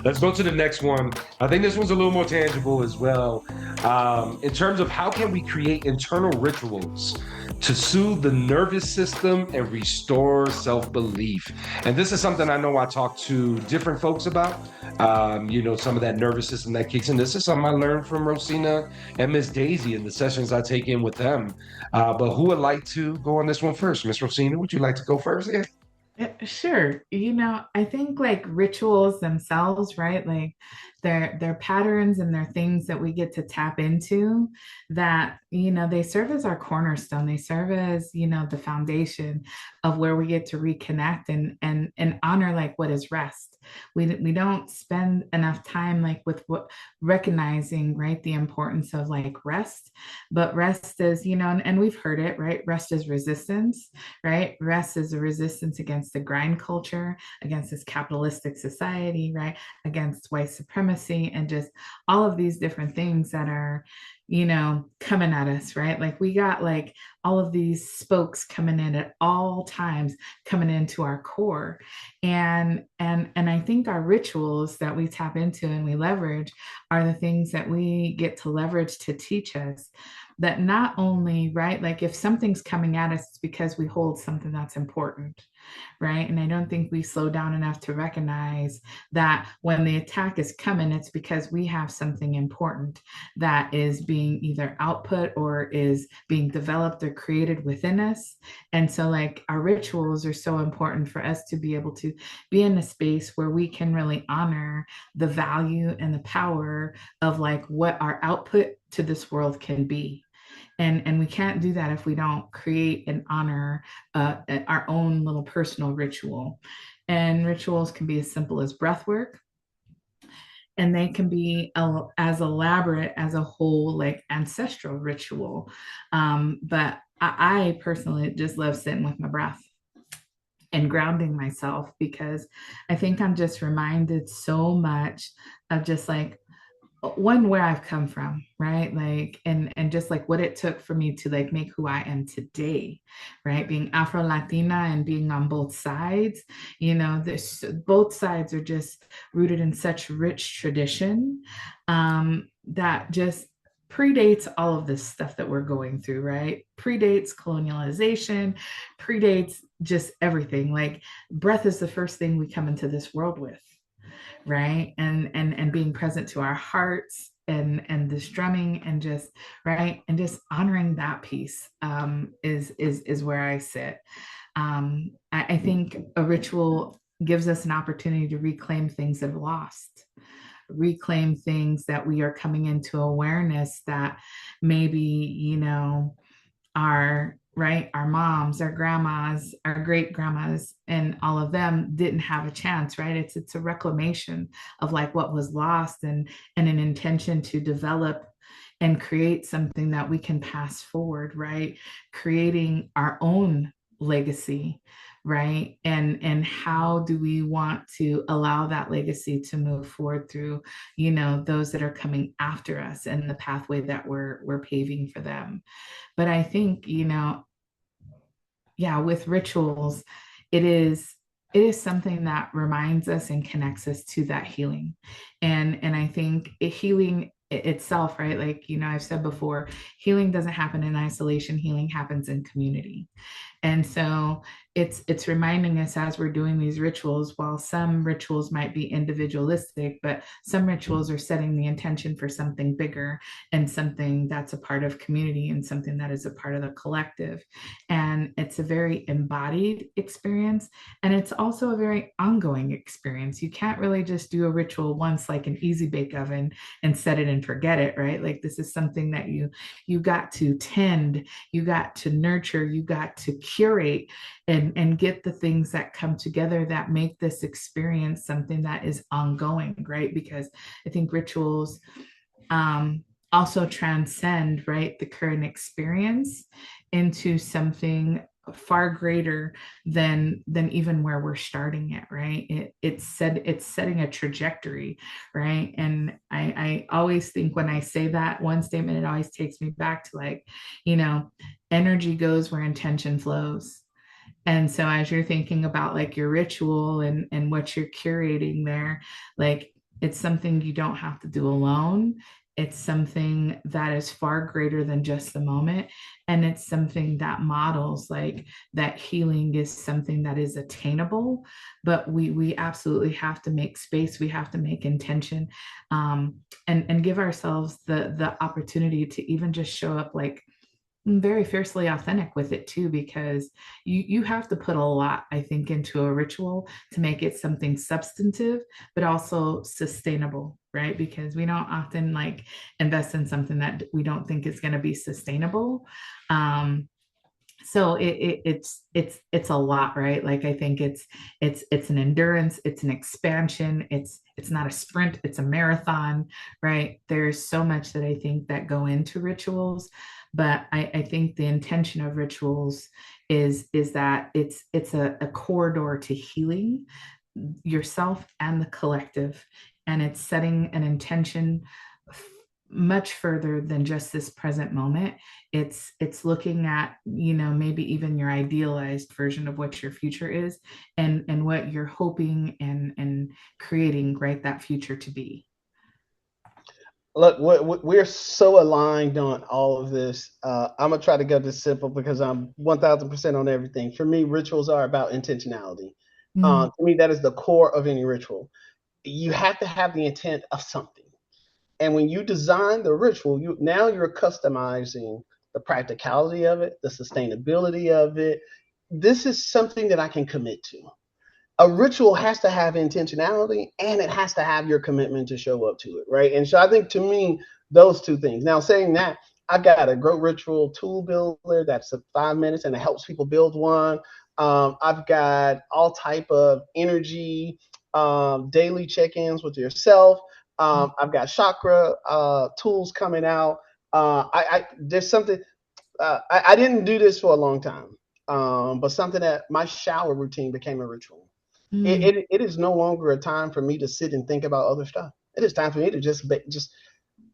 Let's go to the next one. I think this one's a little more tangible as well. In terms of how can we create internal rituals to soothe the nervous system and restore self-belief. And this is something I know I talk to different folks about. Some of that nervous system that kicks in. This is something I learned from Rosina and Miss Daisy in the sessions I take in with them. But who would like to go on this one first? Miss Rosina, would you like to go first? Yeah. Yeah, sure. I think like rituals themselves, right? Like they're patterns and they're things that we get to tap into that, they serve as our cornerstone. They serve as, the foundation of where we get to reconnect and honor like what is rest. We don't spend enough time like with what recognizing, right, the importance of like rest, but rest is, and we've heard it, right? Rest is resistance, right? Rest is a resistance against the grind culture, against this capitalistic society, right? Against white supremacy, and just all of these different things that are, coming at us, right? Like we got like all of these spokes coming in at all times, coming into our core. And I think our rituals that we tap into and we leverage are the things that we get to leverage to teach us that not only, right, like if something's coming at us, it's because we hold something that's important, right? And I don't think we slow down enough to recognize that when the attack is coming, it's because we have something important that is being either output or is being developed or created within us. And so, like, our rituals are so important for us to be able to be in a space where we can really honor the value and the power of like what our output to this world can be. And we can't do that if we don't create and honor our own little personal ritual. And rituals can be as simple as breath work, and they can be as elaborate as a whole like ancestral ritual. But I personally just love sitting with my breath and grounding myself, because I think I'm just reminded so much of just like one, where I've come from, right? Like, and just like what it took for me to like make who I am today, right? Being Afro Latina and being on both sides, this both sides are just rooted in such rich tradition, that just predates all of this stuff that we're going through, right? Predates colonialization, predates just everything. Like breath is the first thing we come into this world with, right? And being present to our hearts and this drumming and just right and just honoring that piece, is where I sit. I think a ritual gives us an opportunity to reclaim things that have lost, reclaim things that we are coming into awareness that maybe, our moms, our grandmas, our great grandmas, and all of them didn't have a chance, right? It's a reclamation of like what was lost, and an intention to develop and create something that we can pass forward, right? Creating our own legacy, right? And how do we want to allow that legacy to move forward through, those that are coming after us and the pathway that we're paving for them. But I think, yeah, with rituals, it is it is something that reminds us and connects us to that healing. And I think healing itself, right? Like, I've said before, healing doesn't happen in isolation, healing happens in community. And so it's reminding us as we're doing these rituals, while some rituals might be individualistic, but some rituals are setting the intention for something bigger and something that's a part of community and something that is a part of the collective. And it's a very embodied experience. And it's also a very ongoing experience. You can't really just do a ritual once like an easy bake oven and set it and forget it, right? Like this is something that you got to tend, you got to nurture, you got to curate, and get the things that come together that make this experience something that is ongoing, right? Because I think rituals also transcend, right, the current experience into something far greater than even where we're starting it, right? It's setting a trajectory, right? And I always think when I say that one statement, it always takes me back to like, you know energy goes where intention flows. And so as you're thinking about like your ritual and what you're curating there, like it's something you don't have to do alone. It's something that is far greater than just the moment. And it's something that models like that healing is something that is attainable, but we absolutely have to make space. We have to make intention, and give ourselves the opportunity to even just show up like very fiercely authentic with it too, because you have to put a lot, I think, into a ritual to make it something substantive but also sustainable, right? Because we don't often like invest in something that we don't think is going to be sustainable. So it's a lot, right? Like I think it's an endurance, it's an expansion, it's not a sprint, it's a marathon, right? There's so much that I think that go into rituals, but I think the intention of rituals is that it's a corridor to healing yourself and the collective, and it's setting an intention much further than just this present moment. It's looking at, maybe even your idealized version of what your future is, and what you're hoping and creating, right, that future to be. Look, we're so aligned on all of this. I'm gonna try to go this simple because I'm 1,000% on everything. For me, rituals are about intentionality. Mm, To me, that is the core of any ritual. You have to have the intent of something. And when you design the ritual, you're customizing the practicality of it, the sustainability of it. This is something that I can commit to. A ritual has to have intentionality and it has to have your commitment to show up to it, right? And so I think to me, those two things. Now, saying that, I've got a growth ritual tool builder that's 5 minutes and it helps people build one. I've got all type of energy daily check-ins with yourself. I've got chakra tools coming out. There's something I didn't do this for a long time, but something that my shower routine became a ritual. mm, It is no longer a time for me to sit and think about other stuff. It is time for me to just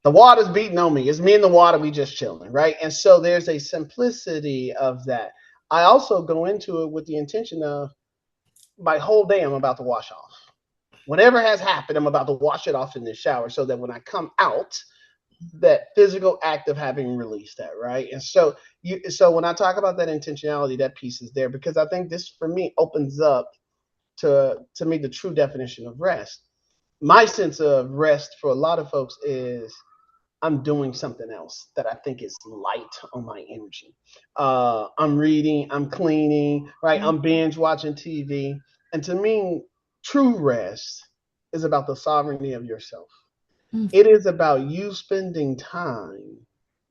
the water's beating on me. It's me and the water. We just chilling, right? And so there's a simplicity of that. I also go into it with the intention of my whole day I'm about to wash off. Whatever has happened, I'm about to wash it off in the shower so that when I come out, that physical act of having released that, right? And so when I talk about that intentionality, that piece is there because I think this for me opens up to me the true definition of rest. My sense of rest for a lot of folks is I'm doing something else that I think is light on my energy. I'm reading, I'm cleaning, right? mm, I'm binge watching TV. And to me, true rest is about the sovereignty of yourself. mm, It is about you spending time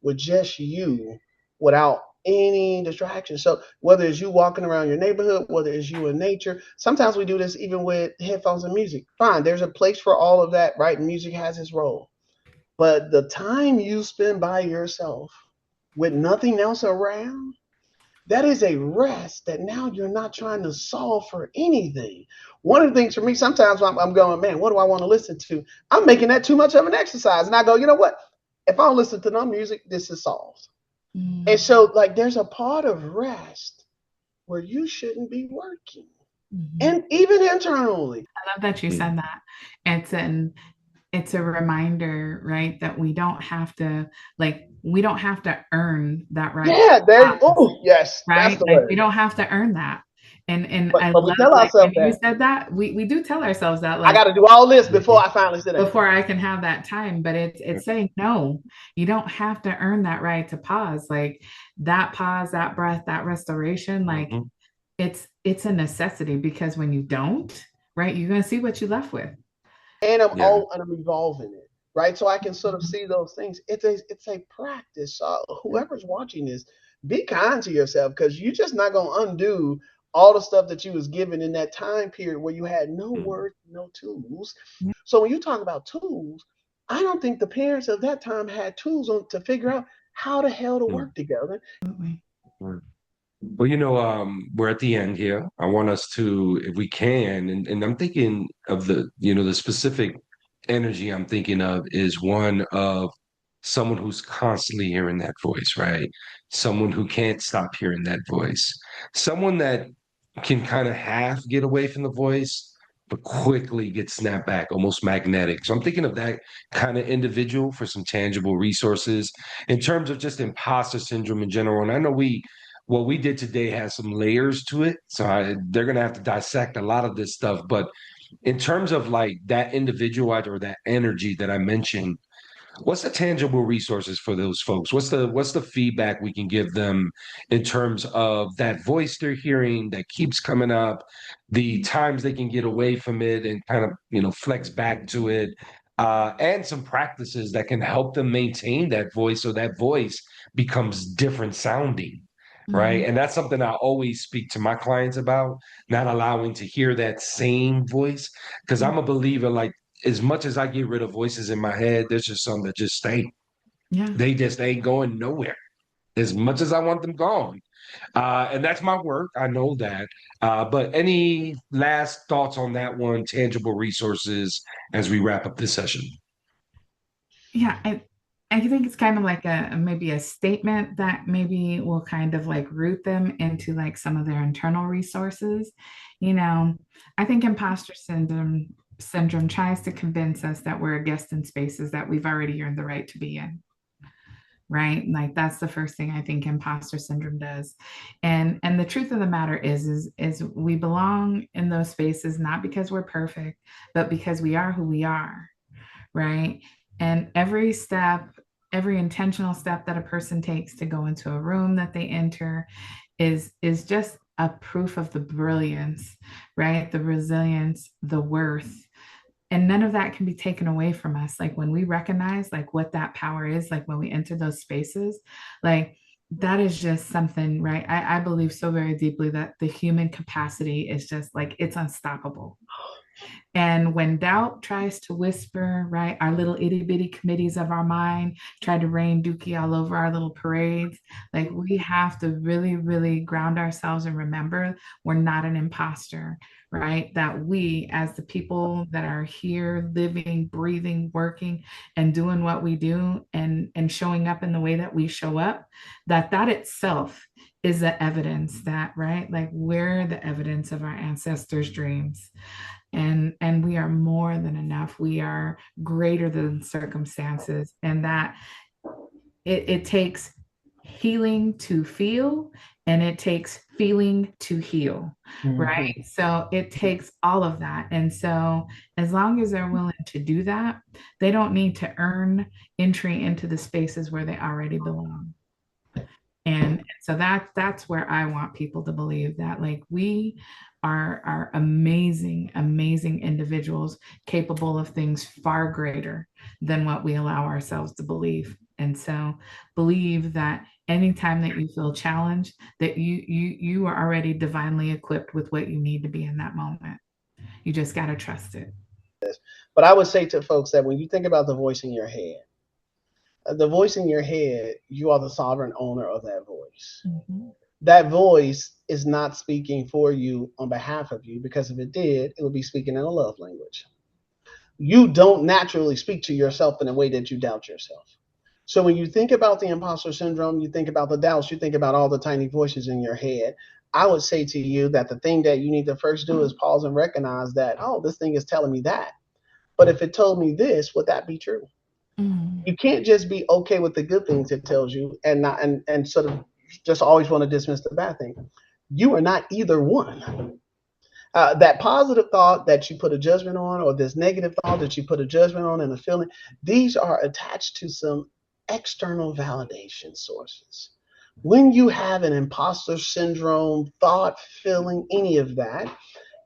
with just you without any distraction. So whether it's you walking around your neighborhood, whether it's you in nature, sometimes we do this even with headphones and music. Fine, there's a place for all of that, right? Music has its role. But the time you spend by yourself with nothing else around, that is a rest that now you're not trying to solve for anything. One of the things for me, sometimes I'm going, man, what do I want to listen to? I'm making that too much of an exercise. And I go, you know what? If I don't listen to no music, this is solved. And mm, so, like, there's a part of rest where you shouldn't be working. mhm. And even internally. I love that you Mm. said that. It's a reminder, right, that we don't have to earn that right to Yeah, there, pause, oh, yes, that's right? the Like we word. don't have to earn that. And I But we love, tell like when ourselves you that said that, we do tell ourselves that, I like got to do all this before Mhm. I finally sit down. before I can have that time, but it's saying no, you don't have to earn that right to pause. Like that pause, that breath, that restoration, like Mhm. it's a necessity, because when you don't, right, you're gonna see what you left with. And Yeah. I'm evolving it, right? So I can sort of see those things. It's a practice. Whoever's watching this, be kind to yourself because you're just not gonna undo all the stuff that you was given in that time period where you had no Mm. words, no tools. So when you talk about tools, I don't think the parents of that time had tools to figure out how the hell to Mm. work together. Absolutely. Mm. Well, we're at the end here. I want us to, if we can, and I'm thinking of the specific energy I'm thinking of is one of someone who's constantly hearing that voice, right? Someone who can't stop hearing that voice. Someone that can kind of half get away from the voice, but quickly get snapped back, almost magnetic. So I'm thinking of that kind of individual for some tangible resources in terms of just imposter syndrome in general. And I know what we did today has some layers to it. So they're going to have to dissect a lot of this stuff. But in terms of like that individual or that energy that I mentioned, what's the tangible resources for those folks? What's the feedback we can give them in terms of that voice they're hearing that keeps coming up, the times they can get away from it and kind of flex back to it, and some practices that can help them maintain that voice so that voice becomes different sounding. Right. Mhm. And that's something I always speak to my clients about, not allowing to hear that same voice. Because I'm a believer, like, as much as I get rid of voices in my head, there's just some that just stay. Yeah. They just ain't going nowhere. As much as I want them gone. And that's my work. I know that. But any last thoughts on that one, tangible resources as we wrap up this session? Yeah, I think it's kind of like a maybe a statement that maybe will kind of like root them into like some of their internal resources. You know, I think imposter syndrome tries to convince us that we're a guest in spaces that we've already earned the right to be in. Right, like that's the first thing I think imposter syndrome does. And the truth of the matter is we belong in those spaces not because we're perfect, but because we are who we are, right? And every step, every intentional step that a person takes to go into a room that they enter is just a proof of the brilliance, right? The resilience, the worth. And none of that can be taken away from us. Like when we recognize like what that power is, like when we enter those spaces, like that is just something, right? I believe so very deeply that the human capacity is just like it's unstoppable. And when doubt tries to whisper, right, our little itty bitty committees of our mind try to rain dookie all over our little parades, like we have to really, really ground ourselves and remember we're not an imposter, right? That we, as the people that are here, living, breathing, working, and doing what we do and showing up in the way that we show up, that itself is the evidence that, right, like we're the evidence of our ancestors' dreams, and we are more than enough. We are greater than circumstances, and that it takes healing to feel, and it takes feeling to heal, right? Mm-hmm. So it takes all of that. And so as long as they're willing to do that, they don't need to earn entry into the spaces where they already belong. And so that's where I want people to believe that like we are amazing, amazing individuals capable of things far greater than what we allow ourselves to believe. And so believe that anytime that you feel challenged, that you are already divinely equipped with what you need to be in that moment. You just got to trust it. But I would say to folks that when you think about the voice in your head, you are the sovereign owner of that voice. Mhm. That voice is not speaking for you on behalf of you, because if it did, it would be speaking in a love language. You don't naturally speak to yourself in a way that you doubt yourself. So when you think about the imposter syndrome, you think about the doubts, you think about all the tiny voices in your head. I would say to you that the thing that you need to first do is pause and recognize that, oh, this thing is telling me that. But if it told me this, would that be true? Mm. You can't just be okay with the good things it tells you and not and sort of just always want to dismiss the bad thing. You are not either one. That positive thought that you put a judgment on, or this negative thought that you put a judgment on and a feeling, these are attached to some external validation sources. When you have an imposter syndrome, thought, feeling, any of that,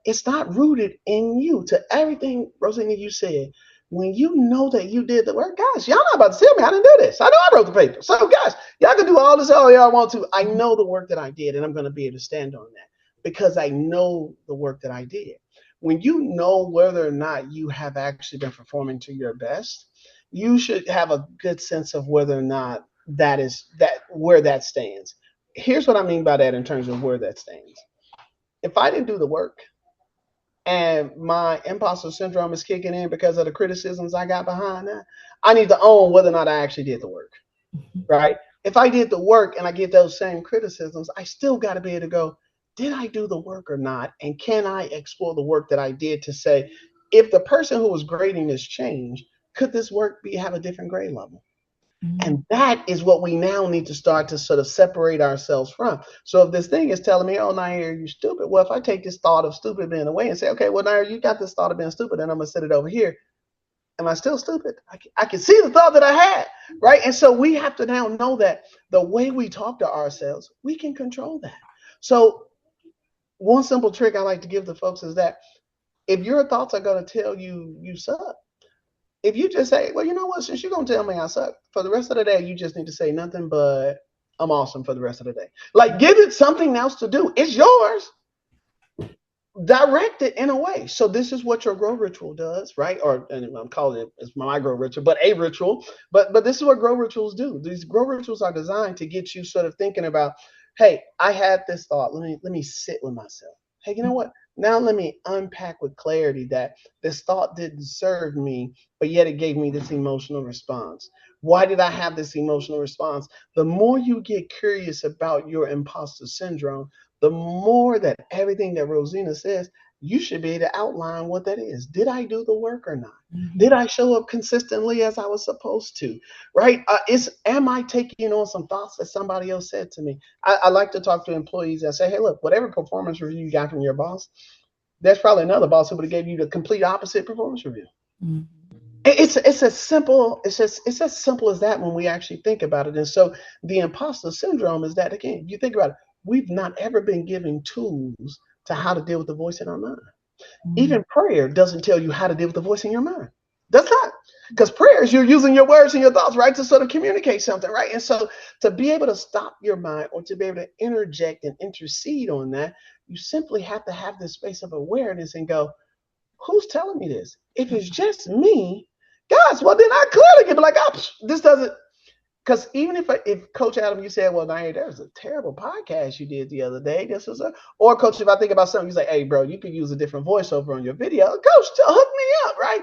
it's not rooted in you. To everything, Rosanna, you said, when you know that you did the work, guys, y'all not about to tell me I didn't do this. I know I wrote the paper. So, guys, y'all can do all this all y'all want to. I know the work that I did, and I'm going to be able to stand on that because I know the work that I did. When you know whether or not you have actually been performing to your best, you should have a good sense of whether or not that is that where that stands. Here's what I mean by that in terms of where that stands. If I didn't do the work, and my imposter syndrome is kicking in because of the criticisms I got behind that, I need to own whether or not I actually did the work, Mhm. right? If I did the work and I get those same criticisms, I still got to be able to go, did I do the work or not? And can I explore the work that I did to say, if the person who was grading this changed, could this work have a different grade level? And that is what we now need to start to sort of separate ourselves from. So if this thing is telling me, oh, Nair, you're stupid. Well, if I take this thought of stupid being away and say, okay, well, Nair, you got this thought of being stupid, and I'm going to set it over here. Am I still stupid? I can see the thought that I had, right? And so we have to now know that the way we talk to ourselves, we can control that. So one simple trick I like to give to folks is that if your thoughts are going to tell you you suck, if you just say, well, you know what, since you're going to tell me I suck, for the rest of the day, you just need to say nothing but I'm awesome for the rest of the day. Like, give it something else to do. It's yours. Direct it in a way. So this is what your grow ritual does, right? Or, and I'm calling it, it's my grow ritual, but a ritual. But this is what grow rituals do. These grow rituals are designed to get you sort of thinking about, hey, I had this thought. Let me sit with myself. Hey, you know what? Now let me unpack with clarity that this thought didn't serve me, but yet it gave me this emotional response. Why did I have this emotional response? The more you get curious about your imposter syndrome, the more that everything that Rosina says, you should be able to outline what that is. Did I do the work or not? Did I show up consistently as I was supposed to? Right? Am I taking on some thoughts that somebody else said to me? I like to talk to employees and say, hey, look, whatever performance review you got from your boss, there's probably another boss who would have gave you the complete opposite performance review. It's as simple it's as simple as that when we actually think about it. And so the imposter syndrome is that, again, you think about it, we've not ever been given tools to how to deal with the voice in our mind. Even prayer doesn't tell you how to deal with the voice in your mind. Does not. Because prayer is you're using your words and your thoughts, right, to sort of communicate something, right? And so to be able to stop your mind or to be able to interject and intercede on that, you simply have to have this space of awareness and go, who's telling me this? If it's just me, guys, well, then I clearly can be like, oh, this doesn't. Because even if Coach Adam, you said, well, Nair, there was a terrible podcast you did the other day. This was or Coach, if I think about something, you say, hey, bro, you could use a different voiceover on your video. Coach, hook me up, right?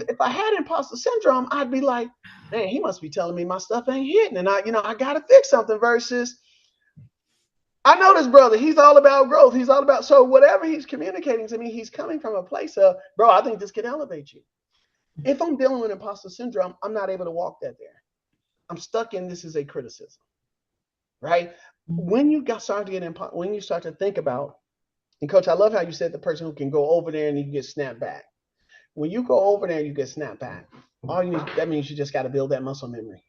If I had imposter syndrome, I'd be like, man, he must be telling me my stuff ain't hitting, and I got to fix something. Versus, I know this brother. He's all about growth. He's all about, so whatever he's communicating to me, he's coming from a place of, bro, I think this could elevate you. If I'm dealing with imposter syndrome, I'm not able to walk that there. I'm stuck in this is a criticism, right? When you start to think about, and Coach, I love how you said the person who can go over there and you get snapped back. When you go over there and you get snapped back, that means you just got to build that muscle memory.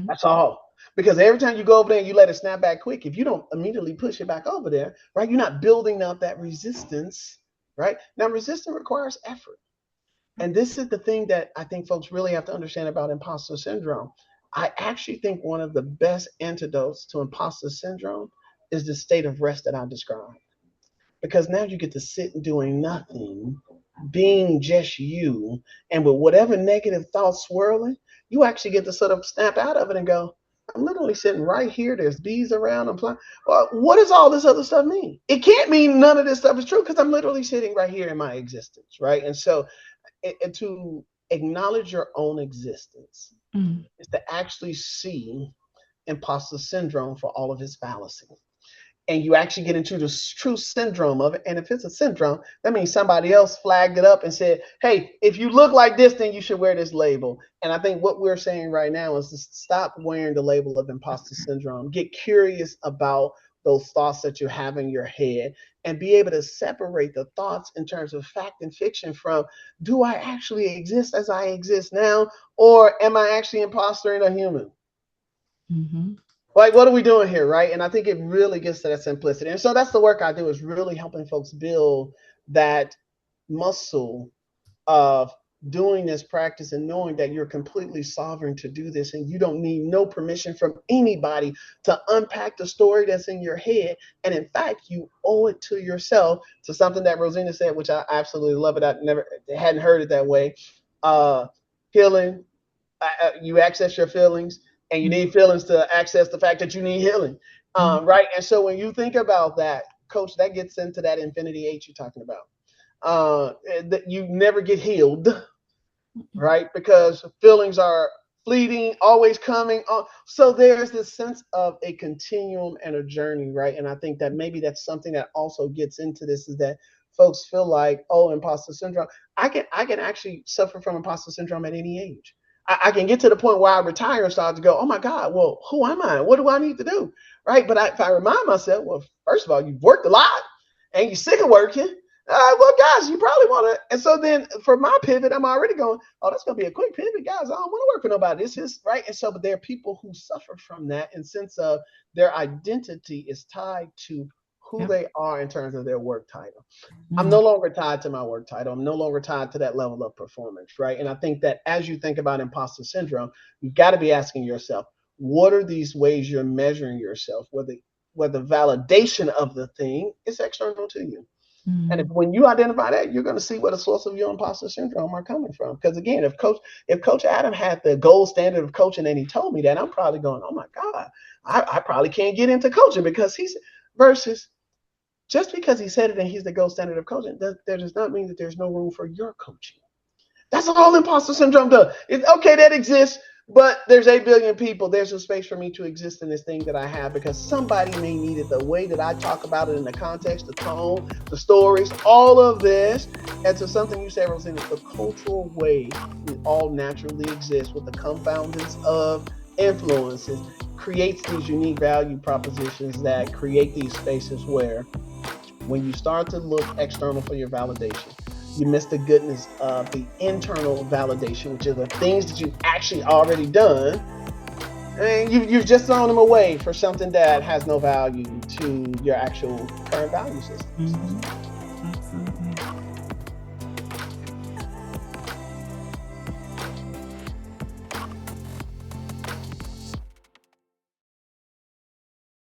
That's all. Because every time you go over there and you let it snap back quick, if you don't immediately push it back over there, right, you're not building up that resistance, right? Now, resistance requires effort. And this is the thing that I think folks really have to understand about imposter syndrome. I actually think one of the best antidotes to imposter syndrome is the state of rest that I described. Because now you get to sit doing nothing, being just you, and with whatever negative thoughts swirling, you actually get to sort of snap out of it and go, I'm literally sitting right here. There's bees around. I'm flying. Well, what does all this other stuff mean? It can't mean none of this stuff is true because I'm literally sitting right here in my existence, right? And so to acknowledge your own existence is to actually see imposter syndrome for all of its fallacy. And you actually get into the true syndrome of it. And if it's a syndrome, that means somebody else flagged it up and said, hey, if you look like this, then you should wear this label. And I think what we're saying right now is to stop wearing the label of imposter syndrome. Get curious about those thoughts that you have in your head and be able to separate the thoughts in terms of fact and fiction from, do I actually exist as I exist now? Or am I actually impostering a human? Like, what are we doing here, right? And I think it really gets to that simplicity. And so that's the work I do, is really helping folks build that muscle of doing this practice and knowing that you're completely sovereign to do this and you don't need no permission from anybody to unpack the story that's in your head. And in fact, you owe it to yourself, to something that Rosina said, which I absolutely love it. I hadn't heard it that way. Healing, you access your feelings, and you need feelings to access the fact that you need healing, right? And so when you think about that, Coach, that gets into that infinity H you're talking about. That you never get healed, right? Because feelings are fleeting, always coming on. So there's this sense of a continuum and a journey, right? And I think that maybe that's something that also gets into this, is that folks feel like, oh, imposter syndrome. I can actually suffer from imposter syndrome at any age. I can get to the point where I retire and start to go, oh my God, well, who am I? What do I need to do? Right. But if I remind myself, well, first of all, you've worked a lot and you're sick of working. Well, guys, you probably want to. And so then for my pivot, I'm already going, oh, that's going to be a quick pivot. Guys, I don't want to work for nobody. This is right. And so, but there are people who suffer from that, in sense of their identity is tied to who they are in terms of their work title. I'm no longer tied to my work title. I'm no longer tied to that level of performance, right? And I think that as you think about imposter syndrome, you've got to be asking yourself, what are these ways you're measuring yourself, where the validation of the thing is external to you? And when you identify that, you're going to see where the source of your imposter syndrome are coming from. Because again, if Coach Adam had the gold standard of coaching and he told me that, I'm probably going, oh my God, I probably can't get into coaching because he's versus just because he said it and he's the gold standard of coaching, that does not mean that there's no room for your coaching. That's all imposter syndrome does. It's okay, that exists, but there's 8 billion people. There's a space for me to exist in this thing that I have, because somebody may need it the way that I talk about it, in the context, the tone, the stories, all of this. And to something you said, Rosanna, the cultural way we all naturally exist with the confoundance of influences creates these unique value propositions that create these spaces where when you start to look external for your validation, you miss the goodness of the internal validation, which are the things that you've actually already done. And you've just thrown them away for something that has no value to your actual current value system.